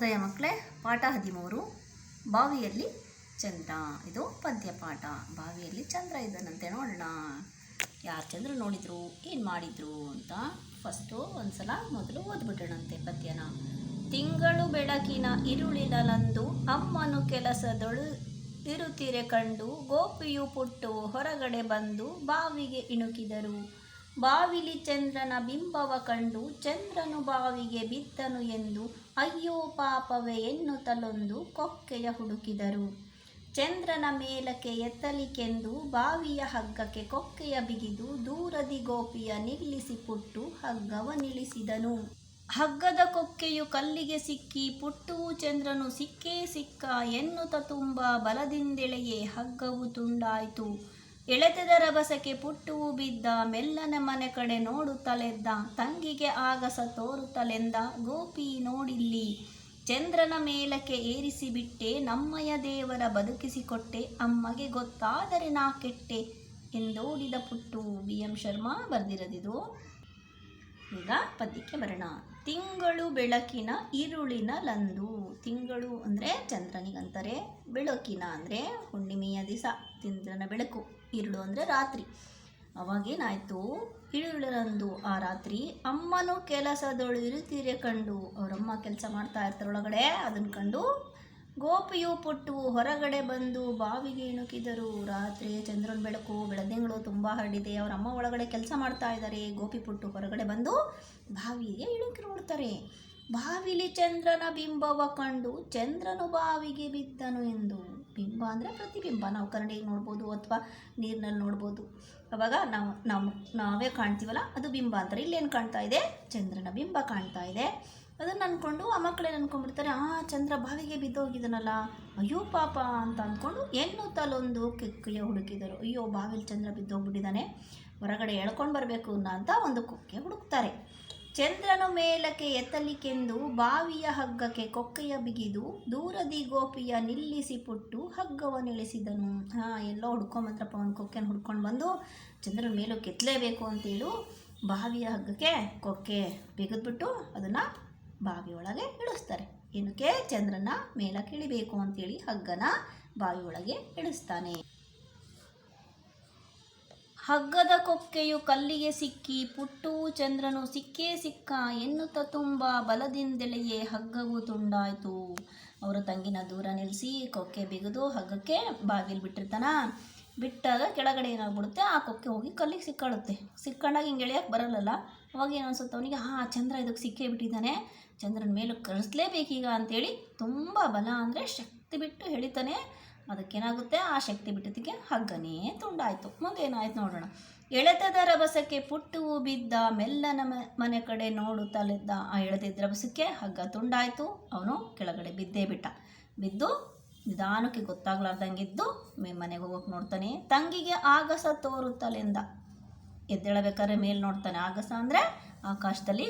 ಶುಭೋದಯ ಮಕ್ಕಳೇ. ಪಾಠ 13 ಬಾವಿಯಲ್ಲಿ ಚಂದ್ರ. ಇದು ಪದ್ಯಪಾಠ. ಬಾವಿಯಲ್ಲಿ ಚಂದ್ರ ಇದ್ದನಂತೆ. ನೋಡೋಣ ಯಾರು ಚಂದ್ರ ನೋಡಿದ್ರು, ಏನು ಮಾಡಿದ್ರು ಅಂತ ಫಸ್ಟು ಒಂದ್ಸಲ ಮೊದಲು ಓದ್ಬಿಟ್ಟಣಂತೆ ಪದ್ಯನ. ತಿಂಗಳು ಬೆಳಕಿನ ಇರುಳಿನಲಂದು ಅಮ್ಮನು ಕೆಲಸದೊಳು ಇರುತ್ತಿರೆ ಕಂಡು ಗೋಪಿಯು ಪುಟ್ಟು ಹೊರಗಡೆ ಬಂದು ಬಾವಿಗೆ ಇಣುಕಿದರು. ಬಾವಿಲಿ ಚಂದ್ರನ ಬಿಂಬವ ಕಂಡು ಚಂದ್ರನು ಬಾವಿಗೆ ಬಿದ್ದನು ಎಂದು ಅಯ್ಯೋ ಪಾಪವೇ ಎನ್ನುತ್ತಲೊಂದು ಕೊಕ್ಕೆಯ ಹುಡುಕಿದರು. ಚಂದ್ರನ ಮೇಲಕ್ಕೆ ಎತ್ತಲಿಕೆಂದು ಬಾವಿಯ ಹಗ್ಗಕ್ಕೆ ಕೊಕ್ಕೆಯ ಬಿಗಿದು ದೂರದಿ ಗೋಪಿಯ ನಿಲ್ಲಿಸಿ ಪುಟ್ಟು ಹಗ್ಗವ ನಿಲ್ಲಿಸಿದನು. ಹಗ್ಗದ ಕೊಕ್ಕೆಯು ಕಲ್ಲಿಗೆ ಸಿಕ್ಕಿ ಪುಟ್ಟುವು ಚಂದ್ರನು ಸಿಕ್ಕೇ ಸಿಕ್ಕ ಎನ್ನುತ್ತ ತುಂಬ ಬಲದಿಂದೆಳೆಯೇ ಹಗ್ಗವು ತುಂಡಾಯಿತು. ಎಳೆತದ ರಭಸಕ್ಕೆ ಪುಟ್ಟುವು ಬಿದ್ದ ಮೆಲ್ಲನೆ ಮನೆ ಕಡೆ ನೋಡುತ್ತಲೆದ್ದ. ತಂಗಿಗೆ ಆಗಸ ತೋರುತ್ತಲೆಂದ ಗೋಪಿ ನೋಡಿಲ್ಲಿ ಚಂದ್ರನ ಮೇಲಕ್ಕೆ ಏರಿಸಿಬಿಟ್ಟೆ, ನಮ್ಮಯ ದೇವರ ಬದುಕಿಸಿಕೊಟ್ಟೆ, ಅಮ್ಮಗೆ ಗೊತ್ತಾದರೆ ನಾ ಕೆಟ್ಟೆ ಎಂದೋಡಿದ ಪುಟ್ಟು. BM ಶರ್ಮಾ ಬರೆದಿರೋದಿದು. ಈಗ ಪದ್ಯಕ್ಕೆ ಬರೋಣ. ತಿಂಗಳು ಬೆಳಕಿನ ಇರುಳಿನಲಂದು. ತಿಂಗಳು ಅಂದರೆ ಚಂದ್ರನಿಗಂತಾರೆ, ಬೆಳಕಿನ ಅಂದರೆ ಹುಣ್ಣಿಮೆಯ ದಿವಸ ಚಂದ್ರನ ಬೆಳಕು, ಇರುಳು ಅಂದರೆ ರಾತ್ರಿ. ಅವಾಗೇನಾಯಿತು, ಇರುಳರಂದು ಆ ರಾತ್ರಿ ಅಮ್ಮನು ಕೆಲಸದೊಳು ಇರುತ್ತೀರೆ ಕಂಡು, ಅವರಮ್ಮ ಕೆಲಸ ಮಾಡ್ತಾ ಇರ್ತಾರೆ ಒಳಗಡೆ, ಅದನ್ನು ಕಂಡು ಗೋಪಿಯು ಪುಟ್ಟು ಹೊರಗಡೆ ಬಂದು ಬಾವಿಗೆ ಇಣುಕಿದರು. ರಾತ್ರಿ ಚಂದ್ರನ ಬೆಳಕು, ಬೆಳದಿಂಗಳು ತುಂಬ ಹರಡಿದೆ, ಅವರಮ್ಮ ಒಳಗಡೆ ಕೆಲಸ ಮಾಡ್ತಾ ಇದ್ದಾರೆ. ಗೋಪಿ ಪುಟ್ಟು ಹೊರಗಡೆ ಬಂದು ಬಾವಿಗೆ ಇಣುಕಿ ನೋಡ್ತಾರೆ. ಬಾವಿಲಿ ಚಂದ್ರನ ಬಿಂಬವ ಕಂಡು ಚಂದ್ರನು ಬಾವಿಗೆ ಬಿದ್ದನು ಎಂದು. ಬಿಂಬ ಅಂದರೆ ಪ್ರತಿಬಿಂಬ, ನಾವು ಕನ್ನಡಿಗೆ ನೋಡ್ಬೋದು ಅಥವಾ ನೀರಿನಲ್ಲಿ ನೋಡ್ಬೋದು. ಅವಾಗ ನಾವೇ ಕಾಣ್ತೀವಲ್ಲ, ಅದು ಬಿಂಬ ಅಂತಾರೆ. ಇಲ್ಲೇನು ಕಾಣ್ತಾ ಇದೆ, ಚಂದ್ರನ ಬಿಂಬ ಕಾಣ್ತಾ ಇದೆ. ಅದನ್ನು ಅಂದ್ಕೊಂಡು ಆ ಮಕ್ಕಳೇನು ಅಂದ್ಕೊಂಡ್ಬಿಡ್ತಾರೆ, ಚಂದ್ರ ಬಾವಿಗೆ ಬಿದ್ದೋಗಿದನಲ್ಲ, ಅಯ್ಯೋ ಪಾಪ ಅಂತ ಅಂದ್ಕೊಂಡು ಎನ್ನುತ್ತಲೊಂದು ಕೊಕ್ಕೆಯ ಹುಡುಕಿದರು. ಅಯ್ಯೋ ಬಾವಿಲಿ ಚಂದ್ರ ಬಿದ್ದೋಗ್ಬಿಟ್ಟಿದ್ದಾನೆ, ಹೊರಗಡೆ ಎಳ್ಕೊಂಡು ಬರಬೇಕು ಅಂತ ಒಂದು ಕೊಕ್ಕೆ ಹುಡುಕ್ತಾರೆ. ಚಂದ್ರನು ಮೇಲಕ್ಕೆ ಎತ್ತಲಿಕೆಂದು ಬಾವಿಯ ಹಗ್ಗಕ್ಕೆ ಕೊಕ್ಕೆಯ ಬಿಗಿದು ದೂರದಿ ಗೋಪಿಯ ನಿಲ್ಲಿಸಿ ಪುಟ್ಟು ಹಗ್ಗವ ನಿಲ್ಲಿಸಿದನು. ಎಲ್ಲೋ ಹುಡ್ಕೊಂಬಂದ್ರಪ್ಪ, ಒಂದು ಕೊಕ್ಕೆನ ಹುಡ್ಕೊಂಡು ಬಂದು ಚಂದ್ರನ ಮೇಲಕ್ಕೆ ಎತ್ತಲೇಬೇಕು ಅಂತೇಳು ಬಾವಿಯ ಹಗ್ಗಕ್ಕೆ ಕೊಕ್ಕೆ ಬಿಗಿದ್ಬಿಟ್ಟು ಅದನ್ನು ಬಾವಿ ಒಳಗೆ ಇಳಿಸ್ತಾರೆ. ಏನಕ್ಕೆ, ಚಂದ್ರನ ಮೇಲಕ್ಕೆ ಇಳಿಬೇಕು ಅಂತೇಳಿ ಹಗ್ಗನ ಬಾವಿ ಒಳಗೆ ಇಳಿಸ್ತಾನೆ. ಹಗ್ಗದ ಕೊಕ್ಕೆಯು ಕಲ್ಲಿಗೆ ಸಿಕ್ಕಿ ಪುಟ್ಟುವು ಚಂದ್ರನು ಸಿಕ್ಕೇ ಸಿಕ್ಕ ಎನ್ನುತ್ತ ತುಂಬ ಬಲದಿಂದೆಳೆಯೇ ಹಗ್ಗವು ತುಂಡಾಯಿತು. ಅವರ ತಂಗಿನ ದೂರ ನಿಲ್ಲಿಸಿ ಕೊಕ್ಕೆ ಬಿಗಿದು ಹಗ್ಗಕ್ಕೆ ಬಾವಿಲಿ ಬಿಟ್ಟಿರ್ತಾನ. ಬಿಟ್ಟಾಗ ಕೆಳಗಡೆ ಏನಾಗ್ಬಿಡುತ್ತೆ, ಆ ಕೊಕ್ಕೆ ಹೋಗಿ ಕಲ್ಲಿಗೆ ಸಿಕ್ಕಾಡುತ್ತೆ. ಸಿಕ್ಕೊಂಡಾಗ ಹಿಂಗೆ ಎಳೆಯಕ್ಕೆ ಬರಲ್ಲಲ್ಲ, ಅವಾಗ ಏನು ಅನ್ಸುತ್ತೆ ಅವನಿಗೆ, ಚಂದ್ರ ಇದಕ್ಕೆ ಸಿಕ್ಕೇ ಬಿಟ್ಟಿದ್ದಾನೆ, ಚಂದ್ರನ ಮೇಲಕ್ಕೆ ಕಳಿಸ್ಲೇಬೇಕೀಗ ಅಂತೇಳಿ ತುಂಬ ಬಲ ಅಂದರೆ ಶಕ್ತಿ ಬಿಟ್ಟು ಎಳಿತಾನೆ. ಅದಕ್ಕೇನಾಗುತ್ತೆ, ಆ ಶಕ್ತಿ ಬಿಟ್ಟಿದ್ದಕ್ಕೆ ಹಗ್ಗನೇ ತುಂಡಾಯಿತು. ಮುಂದೆ ಏನಾಯ್ತು ನೋಡೋಣ. ಎಳೆತದ ರಭಸಕ್ಕೆ ಪುಟ್ಟುವು ಬಿದ್ದ ಮೆಲ್ಲನ ಮನೆ ಕಡೆ ನೋಡುತ್ತಲೆದ್ದ. ಆ ಎಳೆದಿದ್ದ ರಭಸಕ್ಕೆ ಹಗ್ಗ ತುಂಡಾಯಿತು. ಅವನು ಕೆಳಗಡೆ ಬಿದ್ದೇ ಬಿಟ್ಟ. ಬಿದ್ದು ನಿಧಾನಕ್ಕೆ ಗೊತ್ತಾಗ್ಲಾರ್ದಂಗಿದ್ದು ಮನೆಗೆ ಹೋಗೋಕೆ ನೋಡ್ತಾನೆ. ತಂಗಿಗೆ ಆಗಸ ತೋರುತ್ತಲೆಂದ. ಎದ್ದೇಳಬೇಕಾದ್ರೆ ಮೇಲೆ ನೋಡ್ತಾನೆ. ಆಗಸ ಅಂದರೆ ಆಕಾಶದಲ್ಲಿ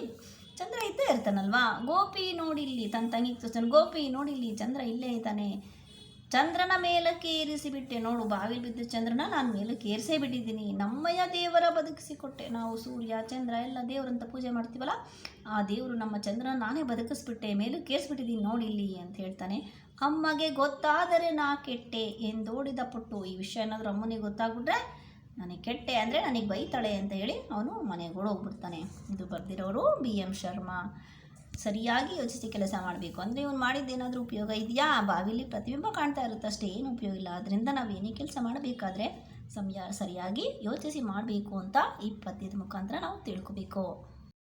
ಚಂದ್ರ ಇದ್ದೇ ಇರ್ತಾನಲ್ವಾ. ಗೋಪಿ ನೋಡಿಲ್ಲಿ, ತನ್ನ ತಂಗಿಗೆ ತೋರಿಸ್ತಾನೆ, ಗೋಪಿ ನೋಡಿಲ್ಲಿ ಚಂದ್ರ ಇಲ್ಲೇ ಇದ್ದಾನೆ, ಚಂದ್ರನ ಮೇಲಕ್ಕೆ ಏರಿಸಿಬಿಟ್ಟೆ, ನೋಡು ಬಾವಿಲಿ ಬಿದ್ದ ಚಂದ್ರನ ನಾನು ಮೇಲಕ್ಕೆ ಏರಿಸೇ ಬಿಟ್ಟಿದ್ದೀನಿ, ನಮ್ಮಯ ದೇವರ ಬದುಕಿಸಿಕೊಟ್ಟೆ. ನಾವು ಸೂರ್ಯ ಚಂದ್ರ ಎಲ್ಲ ದೇವರಂತ ಪೂಜೆ ಮಾಡ್ತೀವಲ್ಲ, ಆ ದೇವರು ನಮ್ಮ ಚಂದ್ರನ ನಾನೇ ಬದುಕಿಸ್ಬಿಟ್ಟೆ, ಮೇಲಕ್ಕೆ ಏರಿಸ್ಬಿಟ್ಟಿದ್ದೀನಿ ನೋಡಿಲ್ಲಿ ಅಂತ ಹೇಳ್ತಾನೆ. ಅಮ್ಮಗೆ ಗೊತ್ತಾದರೆ ನಾ ಕೆಟ್ಟೆ ಎಂದೋಡಿದ ಪುಟ್ಟು. ಈ ವಿಷಯ ಏನಾದರೂ ಅಮ್ಮನಿಗೆ ಗೊತ್ತಾಗ್ಬಿಟ್ರೆ ನನಗೆ ಕೆಟ್ಟೆ ಅಂದರೆ ನನಗೆ ಬೈತಾಳೆ ಅಂತ ಹೇಳಿ ಅವನು ಮನೆಗೆ ಓಡೋಗ್ಬಿಡ್ತಾನೆ. ಇದು ಬರೆದಿರೋರು BM ಶರ್ಮಾ. ಸರಿಯಾಗಿ ಯೋಚಿಸಿ ಕೆಲಸ ಮಾಡಬೇಕು. ಅಂದರೆ ಇವನು ಮಾಡಿದ್ದೇನಾದರೂ ಉಪಯೋಗ ಇದೆಯಾ? ಬಾವಿಲಿ ಪ್ರತಿಬಿಂಬ ಕಾಣ್ತಾ ಇರುತ್ತೆ ಅಷ್ಟೇ, ಏನು ಉಪಯೋಗ ಇಲ್ಲ. ಅದರಿಂದ ನಾವು ಏನೇ ಕೆಲಸ ಮಾಡಬೇಕಾದ್ರೆ ಸರಿಯಾಗಿ ಯೋಚಿಸಿ ಮಾಡಬೇಕು ಅಂತ ಈ ಪದ್ಯದ ಮುಖಾಂತರ ನಾವು ತಿಳ್ಕೊಬೇಕು.